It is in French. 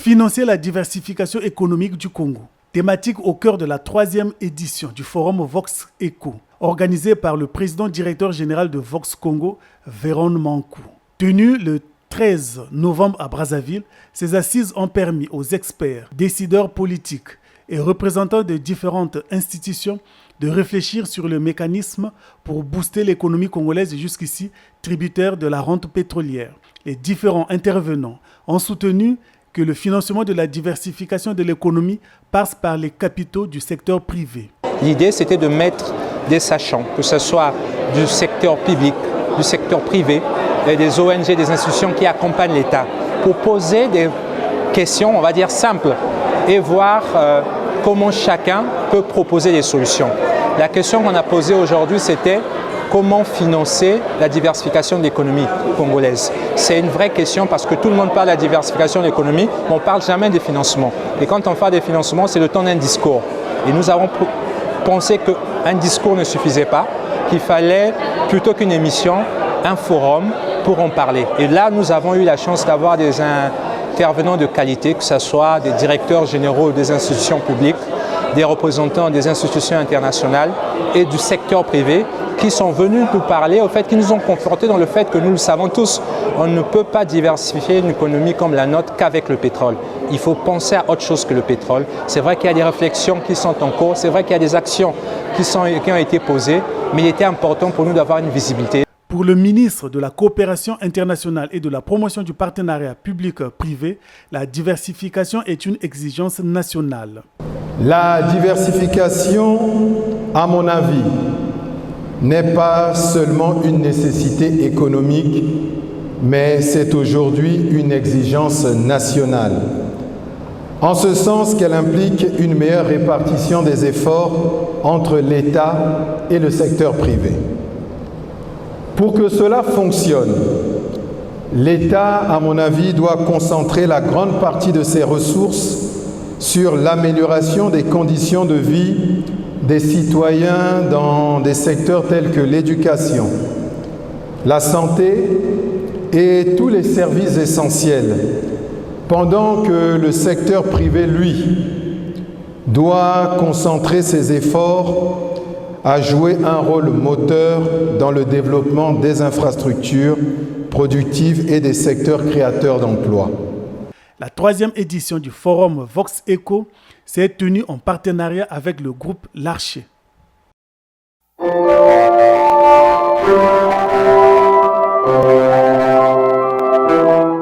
Financer la diversification économique du Congo. Thématique au cœur de la 3e édition du forum Vox Eco, organisé par le président directeur général de Vox Congo, Véron Mankou. Tenu le 13 novembre à Brazzaville, ces assises ont permis aux experts, décideurs politiques et représentants de différentes institutions de réfléchir sur le mécanisme pour booster l'économie congolaise jusqu'ici tributaire de la rente pétrolière. Les différents intervenants ont soutenu que le financement de la diversification de l'économie passe par les capitaux du secteur privé. L'idée, c'était de mettre des sachants, que ce soit du secteur public, du secteur privé, et des ONG, des institutions qui accompagnent l'État, pour poser des questions, on va dire, simples, et voir comment chacun peut proposer des solutions. La question qu'on a posée aujourd'hui, c'était comment financer la diversification de l'économie congolaise. C'est une vraie question parce que tout le monde parle de la diversification de l'économie, mais on ne parle jamais des financements. Et quand on parle des financements, c'est le temps d'un discours. Et nous avons pensé qu'un discours ne suffisait pas, qu'il fallait, plutôt qu'une émission, un forum pour en parler. Et là, nous avons eu la chance d'avoir des intervenants de qualité, que ce soit des directeurs généraux des institutions publiques, des représentants des institutions internationales et du secteur privé qui sont venus nous parler, au fait, qui nous ont confortés dans le fait que nous le savons tous, on ne peut pas diversifier une économie comme la nôtre qu'avec le pétrole. Il faut penser à autre chose que le pétrole. C'est vrai qu'il y a des réflexions qui sont en cours, c'est vrai qu'il y a des actions qui ont été posées, mais il était important pour nous d'avoir une visibilité. Pour le ministre de la Coopération internationale et de la promotion du partenariat public-privé, la diversification est une exigence nationale. La diversification, à mon avis, n'est pas seulement une nécessité économique, mais c'est aujourd'hui une exigence nationale. En ce sens qu'elle implique une meilleure répartition des efforts entre l'État et le secteur privé. Pour que cela fonctionne, l'État, à mon avis, doit concentrer la grande partie de ses ressources sur l'amélioration des conditions de vie des citoyens dans des secteurs tels que l'éducation, la santé et tous les services essentiels, pendant que le secteur privé, lui, doit concentrer ses efforts à jouer un rôle moteur dans le développement des infrastructures productives et des secteurs créateurs d'emplois. La 3e édition du forum Vox Eco s'est tenue en partenariat avec le groupe L'Archer.